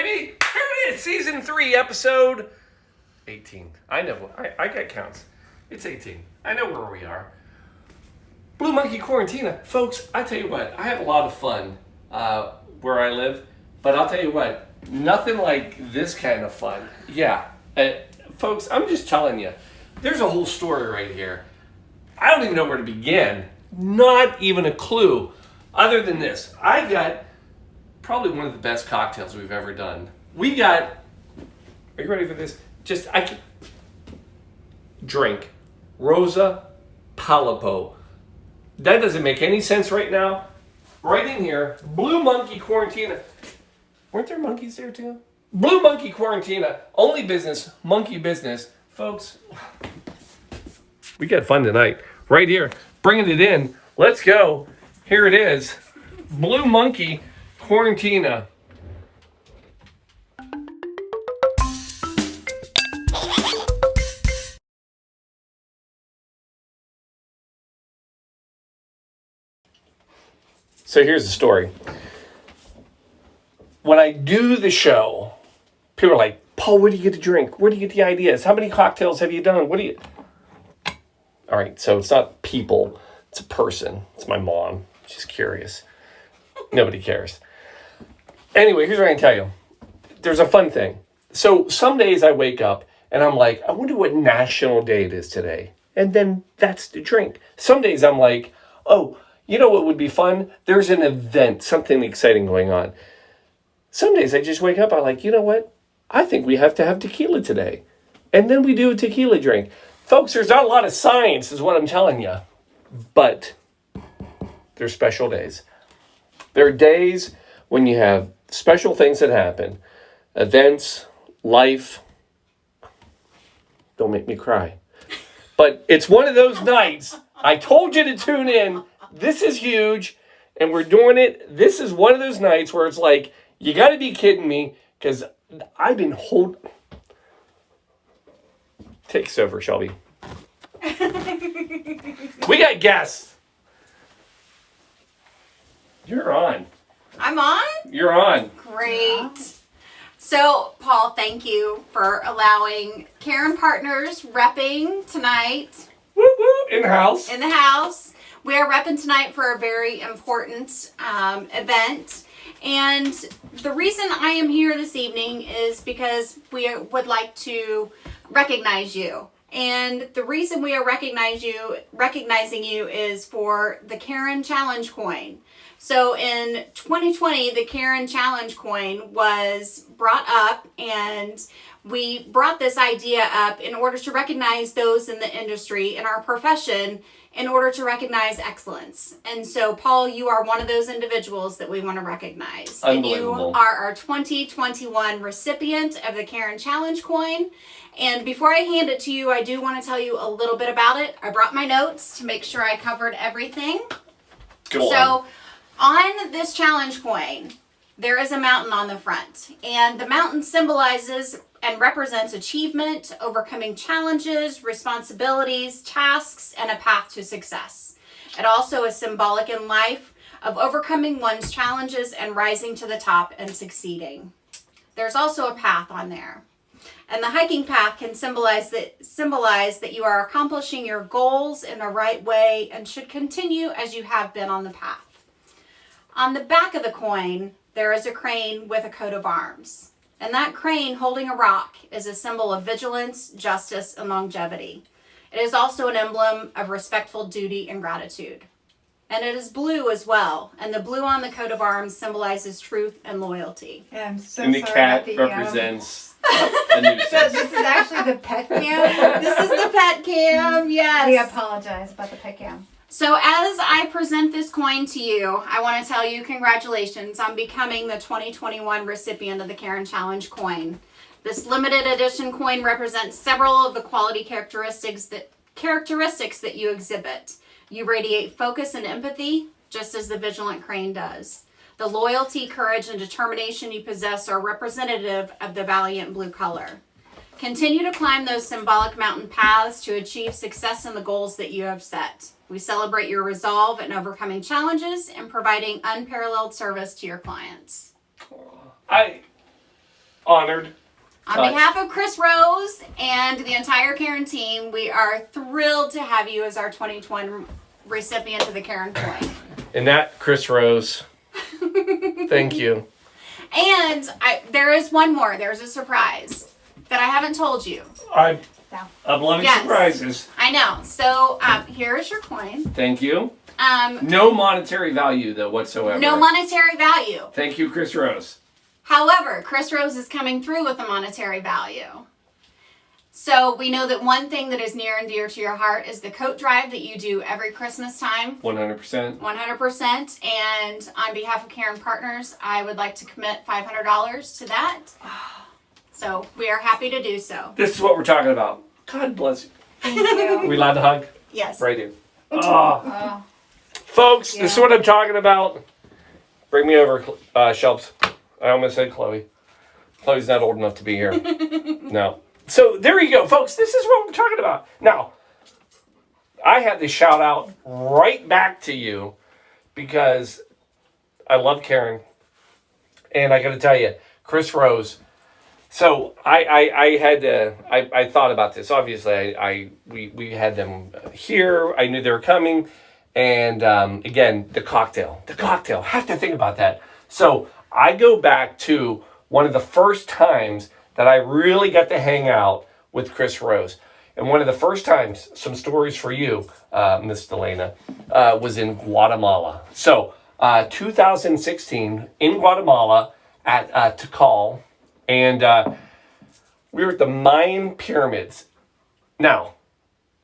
baby. Here it is, season 3, episode 18. I know. I got counts. It's 18. I know where we are. Blue Monkey Quarantina. Folks, I tell you what, I have a lot of fun where I live, but I'll tell you what, nothing like this kind of fun. Yeah. Folks, I'm just telling you, there's a whole story right here. I don't even know where to begin. Not even a clue. Other than this, I got probably one of the best cocktails we've ever done. We got, are you ready for this? Drink. Rosa, Palopo. That doesn't make any sense right now. Right in here, Blue Monkey Quarantina. Weren't there monkeys there too? Blue Monkey Quarantina. Only business, monkey business. Folks, we got fun tonight. Right here, bringing it in. Let's go. Here it is. Blue Monkey Quarantina. So here's the story. When I do the show, people are like, Paul, where do you get to drink? Where do you get the ideas? How many cocktails have you done? What do you... All right, so it's not people. It's a person. It's my mom. She's curious. Nobody cares. Anyway, here's what I can tell you. There's a fun thing. So some days I wake up and I'm like, I wonder what national day it is today. And then that's the drink. Some days I'm like, oh, you know what would be fun? There's an event, something exciting going on. Some days I just wake up, I'm like, you know what? I think we have to have tequila today. And then we do a tequila drink. Folks, there's not a lot of science is what I'm telling you. But there's special days. There are days when you have special things that happen. Events, life. Don't make me cry. But it's one of those nights. I told you to tune in. This is huge. And we're doing it. This is one of those nights where it's like, you got to be kidding me. Because I've been holding... Takes over, Shelby. We got guests. You're on. I'm on? You're on. Great. So, Paul, thank you for allowing Karen Partners repping tonight. Woo woo, in the house. In the house. We are repping tonight for a very important event. And the reason I am here this evening is because we would like to recognize you. And the reason we are recognizing you is for the Karen Challenge coin. So in 2020, the Karen Challenge coin was brought up, and we brought this idea up in order to recognize those in the industry, in our profession, in order to recognize excellence. And so, Paul, you are one of those individuals that we want to recognize. And you are our 2021 recipient of the Karen Challenge coin. And before I hand it to you, I do want to tell you a little bit about it. I brought my notes to make sure I covered everything. So, on this challenge coin, there is a mountain on the front. And the mountain symbolizes and represents achievement, overcoming challenges, responsibilities, tasks, and a path to success. It also is symbolic in life of overcoming one's challenges and rising to the top and succeeding. There's also a path on there. And the hiking path can symbolize that you are accomplishing your goals in the right way and should continue as you have been on the path. On the back of the coin, there is a crane with a coat of arms. And that crane holding a rock is a symbol of vigilance, justice, and longevity. It is also an emblem of respectful duty and gratitude. And it is blue as well. And the blue on the coat of arms symbolizes truth and loyalty. Yeah, I'm so and the sorry cat about represents a nuisance. So this is actually the pet cam? This is the pet cam, yes. We apologize about the pet cam. So as I present this coin to you, I want to tell you congratulations on becoming the 2021 recipient of the Karen Challenge coin. This limited edition coin represents several of the quality characteristics that you exhibit. You radiate focus and empathy, just as the vigilant crane does. The loyalty, courage, and determination you possess are representative of the valiant blue color. Continue to climb those symbolic mountain paths to achieve success in the goals that you have set. We celebrate your resolve in overcoming challenges and providing unparalleled service to your clients. Honored. On behalf of Chris Rose and the entire Karen team, we are thrilled to have you as our 2020 recipient of the Karen coin. And that, Chris Rose. Thank you. And there is one more. There's a surprise that I haven't told you. I'm loving surprises. I know. So here is your coin. Thank you. No monetary value, though, whatsoever. No monetary value. Thank you, Chris Rose. However, Chris Rose is coming through with a monetary value. So we know that one thing that is near and dear to your heart is the coat drive that you do every Christmas time. 100%. 100%. And on behalf of Karen Partners, I would like to commit $500 to that. So we are happy to do so. This is what we're talking about. God bless you. Thank you. Are we allowed to hug? Yes. Right here. Oh, Folks, this is what I'm talking about. Bring me over, Shelps. I almost said Chloe. Chloe's not old enough to be here. No. So there you go, folks. This is what we're talking about. Now, I have to shout out right back to you because I love Karen. And I got to tell you, Chris Rose. So I thought about this. Obviously, we had them here. I knew they were coming. And again, the cocktail. Have to think about that. So I go back to one of the first times that I really got to hang out with Chris Rose. And one of the first times, some stories for you, Miss Delana, was in Guatemala. So 2016 in Guatemala at Tikal. And we were at the Mayan pyramids. Now,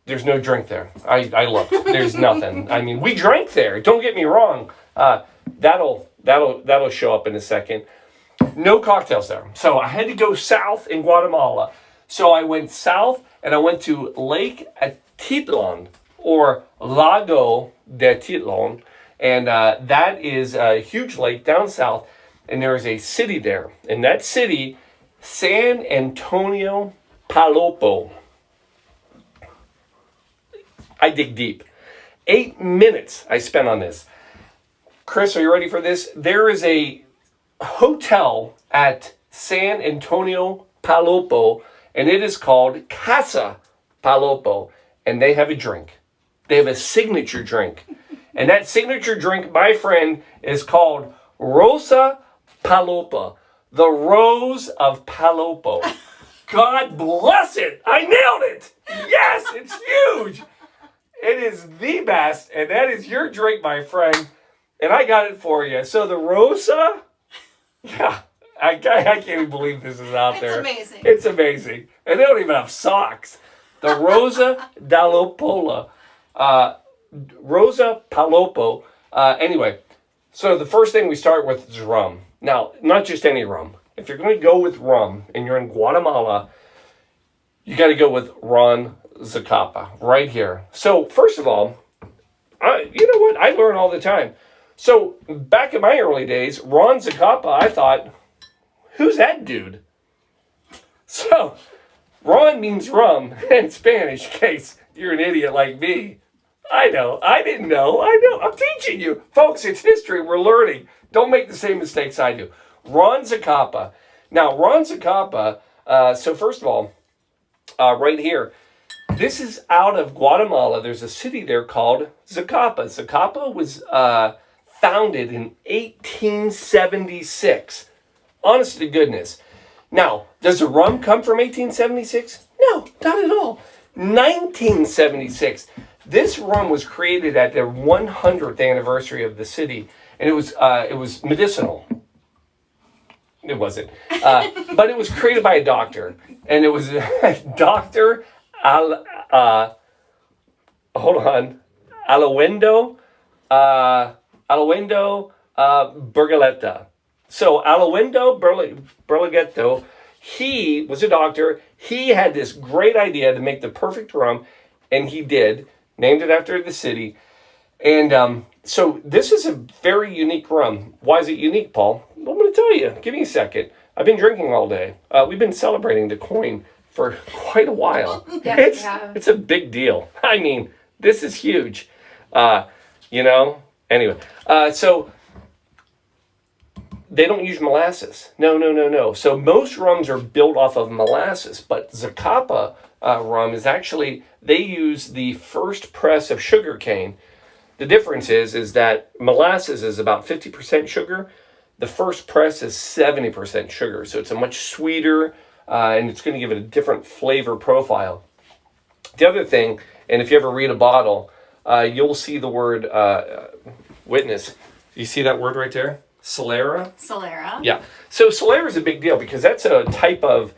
there's no drink there. I looked. There's nothing. I mean, we drank there. Don't get me wrong. That'll show up in a second. No cocktails there. So I had to go south in Guatemala. So I went south and I went to Lake Atitlan or Lago de Atitlan. And that is a huge lake down south. And there is a city there. And that city, San Antonio Palopo. I dig deep. 8 minutes I spent on this. Chris, are you ready for this? There is a hotel at San Antonio Palopo, and it is called Casa Palopo, and they have a drink. They have a signature drink. And that signature drink, my friend, is called Rosa Palopo, the Rose of Palopo. God bless it. I nailed it. Yes, it's huge. It is the best, and that is your drink, my friend. And I got it for you. So the Rosa, yeah, I can't even believe this is out there. It's amazing. It's amazing. And they don't even have socks. The Rosa Dalopola. Rosa Palopo. Anyway, so the first thing we start with is rum. Now, not just any rum. If you're going to go with rum and you're in Guatemala, you got to go with Ron Zacapa right here. So, first of all, you know what? I learn all the time. So, back in my early days, Ron Zacapa, I thought, who's that dude? So, Ron means rum in Spanish, in case you're an idiot like me. I know. I didn't know. I know. I'm teaching you. Folks, it's history. We're learning. Don't make the same mistakes I do. Ron Zacapa. Now, Ron Zacapa, so first of all, right here, this is out of Guatemala. There's a city there called Zacapa. Zacapa was founded in 1876. Honest to goodness. Now, does the rum come from 1876? No, not at all. 1976. This rum was created at the 100th anniversary of the city, and it was medicinal. It wasn't, but it was created by a doctor, and it was Dr. Alawendo Bergaleta. So Alawendo Bergaleta, he was a doctor. He had this great idea to make the perfect rum, and he did. Named it after the city. And so this is a very unique rum. Why is it unique, Paul? Well, I'm going to tell you. Give me a second. I've been drinking all day. We've been celebrating the coin for quite a while. Yes, It's a big deal. I mean, this is huge. Anyway. So they don't use molasses. No. So most rums are built off of molasses, but Zacapa rum is actually, they use the first press of sugar cane. The difference is that molasses is about 50% sugar. The first press is 70% sugar. So it's a much sweeter, and it's going to give it a different flavor profile. The other thing, and if you ever read a bottle, you'll see the word witness. You see that word right there? Solera? Solera. Yeah. So Solera is a big deal because that's a type of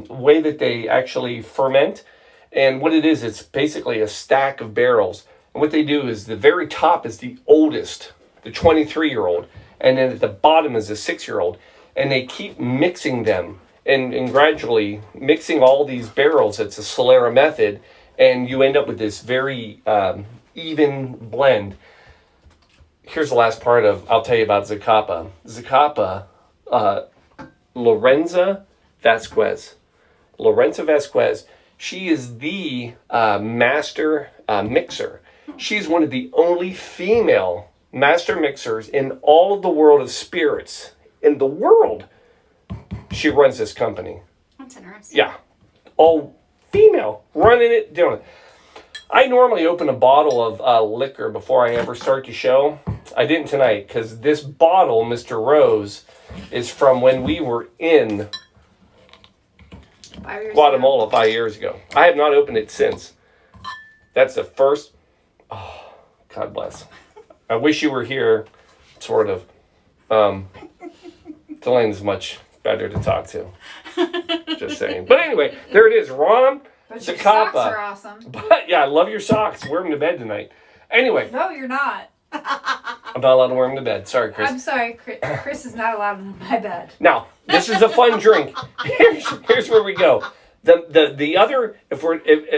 way that they actually ferment. And what it is, it's basically a stack of barrels. And what they do is the very top is the oldest, the 23-year-old. And then at the bottom is the 6-year-old. And they keep mixing them and gradually mixing all these barrels. It's a Solera method. And you end up with this very even blend. Here's the last part of, I'll tell you about Zacapa. Zacapa, Lorenza Vasquez. Lorenza Vasquez, she is the master mixer. She's one of the only female master mixers in all of the world of spirits. In the world, she runs this company. That's interesting. Yeah. All female, running it, doing it. I normally open a bottle of liquor before I ever start the show. I didn't tonight because this bottle, Mr. Rose, is from when we were in 5 years Guatemala ago. 5 years ago. I have not opened it since. That's the first. Oh, God bless. I wish you were here, sort of. Delane is much better to talk to. Just saying. But anyway, there it is. Ron But your Zacapa. socks are awesome. But yeah, I love your socks. Wear them to bed tonight. Anyway, No, you're not. I'm not allowed to wear them to bed. Sorry, Chris. I'm sorry, Chris is not allowed in my bed. Now, this is a fun drink. Here's where we go. The other, if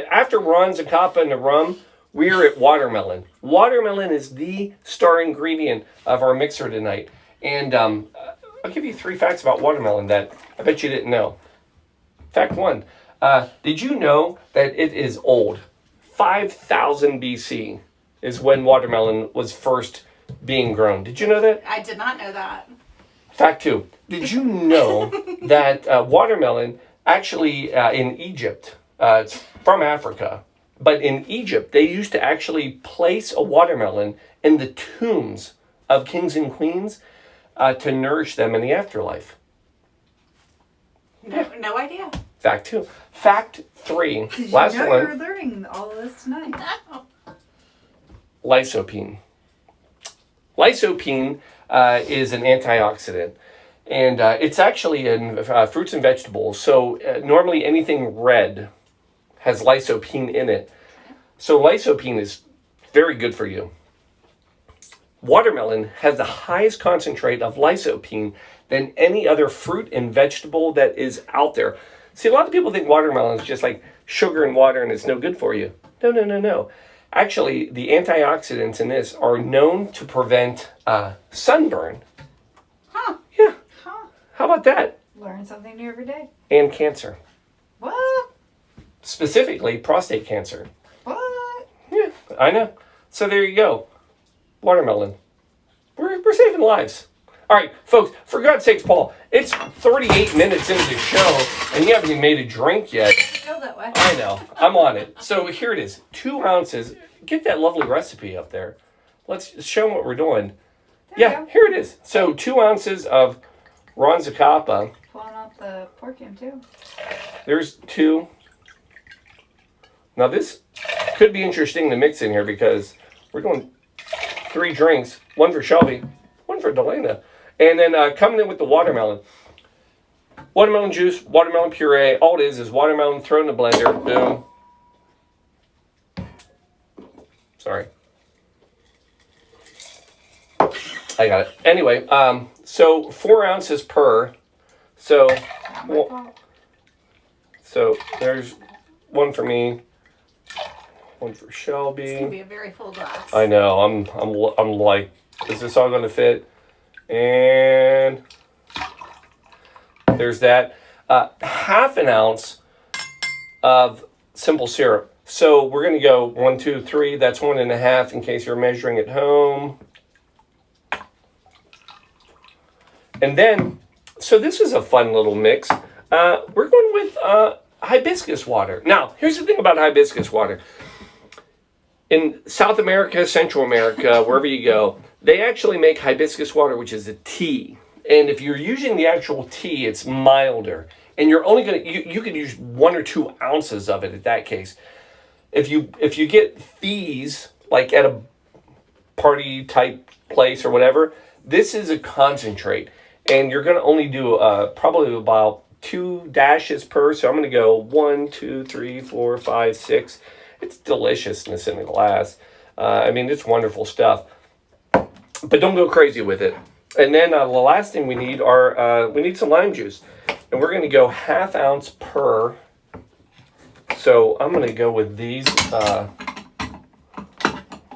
after Ron Zacapa and the rum, we're at watermelon. Watermelon is the star ingredient of our mixer tonight. And I'll give you 3 facts about watermelon that I bet you didn't know. Fact 1. Did you know that it is old? 5,000 BC is when watermelon was first being grown. Did you know that? I did not know that. Fact 2. Did you know that watermelon actually in Egypt, it's from Africa, but in Egypt they used to actually place a watermelon in the tombs of kings and queens to nourish them in the afterlife? No idea. Fact 2. Fact 3. Did you Last know one. you're learning all of this tonight? Lycopene. Lycopene is an antioxidant, and it's actually in fruits and vegetables. So normally anything red has lycopene in it. So lycopene is very good for you. Watermelon has the highest concentrate of lycopene than any other fruit and vegetable that is out there. See, a lot of people think watermelon is just like sugar and water and it's no good for you. No. Actually, the antioxidants in this are known to prevent sunburn. Huh. Yeah. Huh. How about that? Learn something new every day. And cancer. What? Specifically, prostate cancer. What? Yeah, I know. So there you go. Watermelon. We're saving lives. All right, folks, for God's sakes, Paul, it's 38 minutes into the show, and you haven't even made a drink yet. Feel that way. I know. I'm on it. So here it is. 2 ounces. Get that lovely recipe up there. Let's show them what we're doing. There Yeah, you go. here it is. So 2 ounces of Ron Zacapa. Pulling out the pork too. There's 2. Now this could be interesting to mix in here because we're doing 3 drinks. 1 for Shelby, 1 for Delana. And then coming in with the watermelon. Watermelon juice, watermelon puree. All it is watermelon thrown in the blender. Boom. Sorry. I got it. Anyway, so 4 ounces per. So, Not my fault. so there's 1 for me, 1 for It's Shelby. gonna be a very full glass. I know. I'm like, is this all going to fit? And there's that. 1/2 ounce of simple syrup. So we're going to go 1, 2, 3. That's 1.5 in case you're measuring at home. And then, so this is a fun little mix. We're going with hibiscus water. Now, here's the thing about hibiscus water. In South America, Central America, wherever you go, they actually make hibiscus water, which is a tea. And if you're using the actual tea, it's milder. And you're only going to, you can use 1 or 2 ounces of it in that case. If you get fees, like at a party type place or whatever, this is a concentrate. And you're going to only do probably about 2 dashes per. So I'm going to go 1, 2, 3, 4, 5, 6. It's deliciousness in the glass. I mean, it's wonderful stuff. But don't go crazy with it. And then the last thing we need are we need some lime juice. And we're going to go 1/2 ounce per. So I'm going to go with these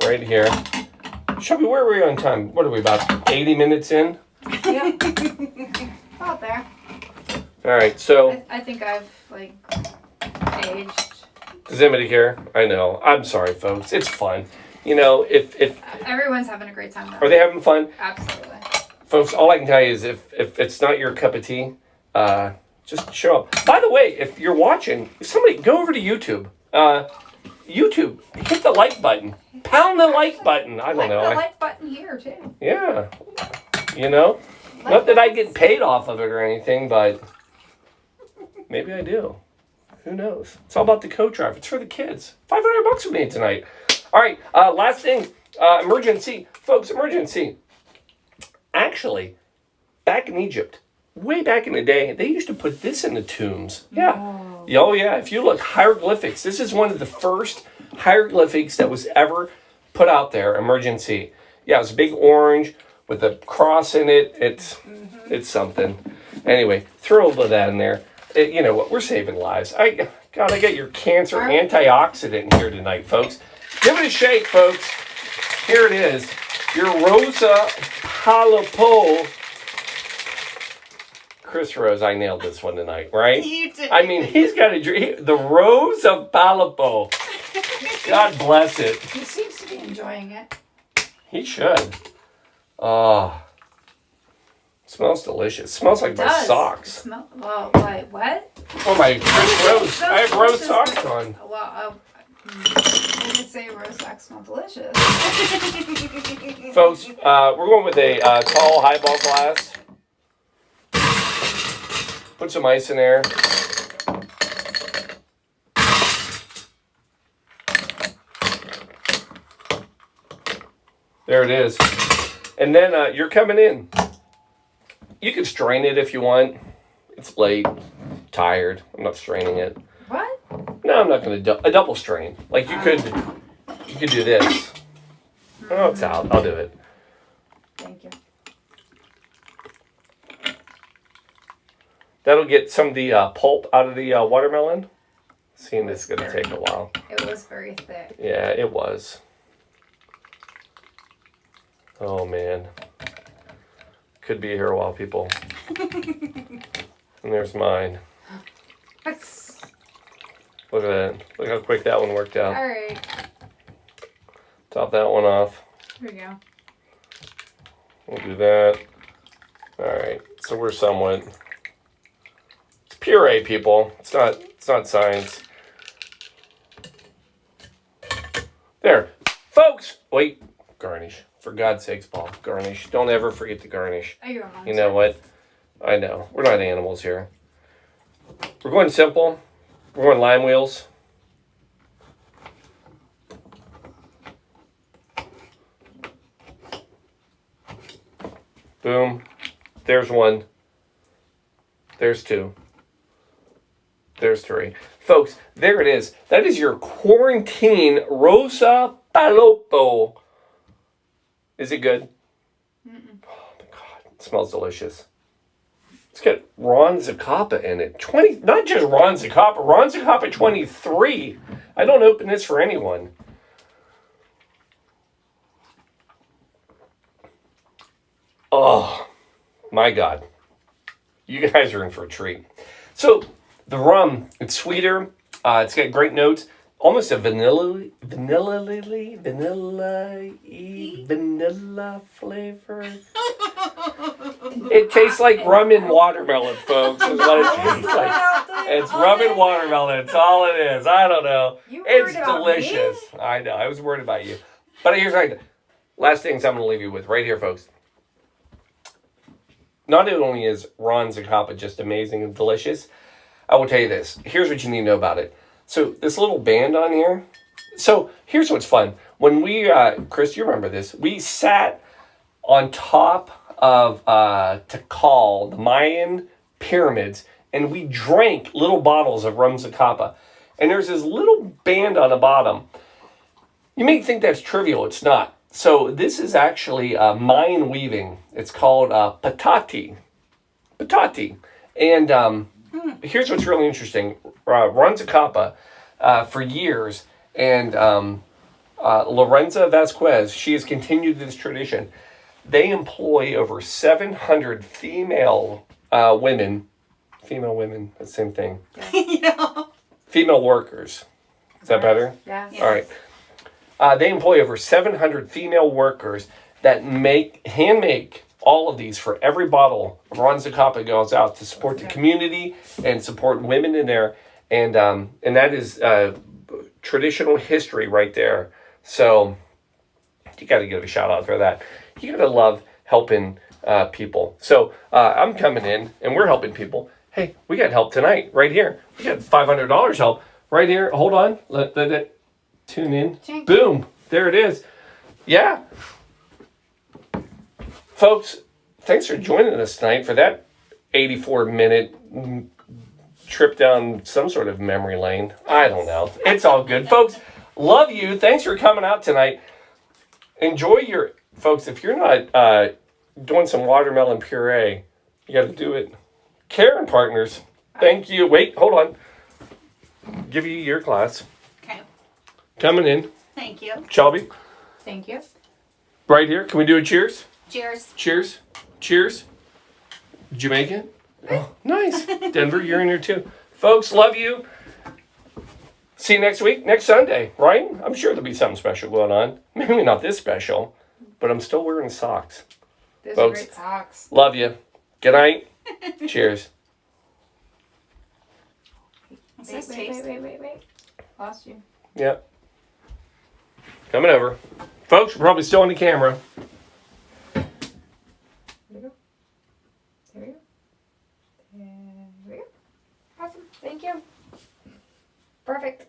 right here. Shelby, where are we on time? What are we, about 80 minutes in? Yeah. About there. All right, so... I think I've, like, aged. Does anybody care? I know. I'm sorry, folks. It's fun. You know, if Everyone's having a great time, though. are they having fun? Absolutely. Folks, all I can tell you is if it's not your cup of tea, just show up. By the way, if you're watching, somebody go over to YouTube. YouTube, hit the like button. Pound the like button. I don't know. The like button here, too. Yeah. You know? Not that I get paid off of it or anything, but maybe I do. Who knows? It's all about the co-drive. It's for the kids. $500 we made tonight. All right, last thing. Emergency. Folks, emergency. Actually, back in Egypt, way back in the day, they used to put this in the tombs. Yeah. Oh, yeah. If you look, hieroglyphics. This is one of the first hieroglyphics that was ever put out there, emergency. Yeah, it's a big orange with a cross in it. It's something. Anyway, throw a little of that in there. You know what? We're saving lives. I got your cancer antioxidant here tonight, folks. Give it a shake, folks. Here it is. Your Rosa Palopo. Chris Rose, I nailed this one tonight, right? You did. I mean, he's got a drink. The Rose of Palopo. God bless it. He seems to be enjoying it. He should. Oh. Smells delicious. Smells like my socks. Well, wait, what? Oh, my Chris Rose. I have Rose socks on. Well, you could say rose socks smell delicious. Folks, we're going with a tall highball glass. Put some ice in there. There it is. And then you're coming in. You can strain it if you want. It's late. Tired. I'm not straining it. What? No, I'm not going to. A double strain. Like you could do this. Oh, it's out. I'll do it. Thank you. That'll get some of the pulp out of the watermelon. Seeing this is going to take a while. It was very thick. Yeah, it was. Oh, man. Could be here a while, people. And there's mine. Look at that. Look how quick that one worked out. All right. Top that one off. Here we go. We'll do that. All right. So we're somewhat. It's puree, people. It's not science. There. Folks. Wait. Garnish. For God's sakes, Paul. Garnish. Don't ever forget to garnish. You know what? I know. We're not animals here. We're going simple. We're going lime wheels. Boom. There's one. There's two. There's three. Folks, there it is. That is your quarantine Rosa Palopo. Is it good? Mm-mm. Oh my God. It smells delicious. It's got Ron Zacapa in it. Not just Ron Zacapa 23. I don't open this for anyone. Oh, my God. You guys are in for a treat. So, the rum, it's sweeter. It's got great notes. almost a vanilla flavor. It tastes like rum and watermelon, folks. Is what it tastes like. It's rum and watermelon. It's all it is. I don't know. You It's worried about delicious. me? I know. I was worried about you. But here's right. Last things I'm going to leave you with right here, folks. Not only is Ron Zacapa just amazing and delicious, I will tell you this. Here's what you need to know about it. So this little band on here. So here's what's fun. When we, Chris, you remember this. We sat on top of Tikal, the Mayan pyramids, and we drank little bottles of rum Zacapa. And there's this little band on the bottom. You may think that's trivial. It's not. So this is actually Mayan weaving. It's called patati. Patati. And here's what's really interesting. Ron Zacapa, for years, and Lorenza Vasquez, she has continued this tradition. They employ over 700 female women. Female women, the same thing. Yeah. Female workers. Is that better? Yeah. All right. They employ over 700 female workers that hand make all of these for every bottle. Ron Zacapa goes out to support the community and support women in there. And that is traditional history right there. So you got to give a shout out for that. You got to love helping people. So I'm coming in and we're helping people. Hey, we got help tonight right here. We got $500 help right here. Hold on. Let it tune in. Chink. Boom. There it is. Yeah. Folks, thanks for joining us tonight for that 84-minute trip down some sort of memory lane. I don't know. It's all good. Folks, love you. Thanks for coming out tonight. Enjoy your... Folks, if you're not doing some watermelon puree, you got to do it. Karen Partners, thank you. Wait, hold on. Give you your glass. Okay. Coming in. Thank you. Shelby, Thank you. right here. Can we do a cheers? Cheers. Cheers. Cheers. Did you make it? Oh, nice. Denver, you're in here too. Folks, love you. See you next week, next Sunday, right? I'm sure there'll be something special going on. Maybe not this special, but I'm still wearing socks. Those Folks. are great socks. Love you. Good night. Cheers. What's this taste? Wait. Lost you. Yep. Coming over. Folks, we're probably still on the camera. There we go. There we go. There we go. Awesome. Thank you. Perfect.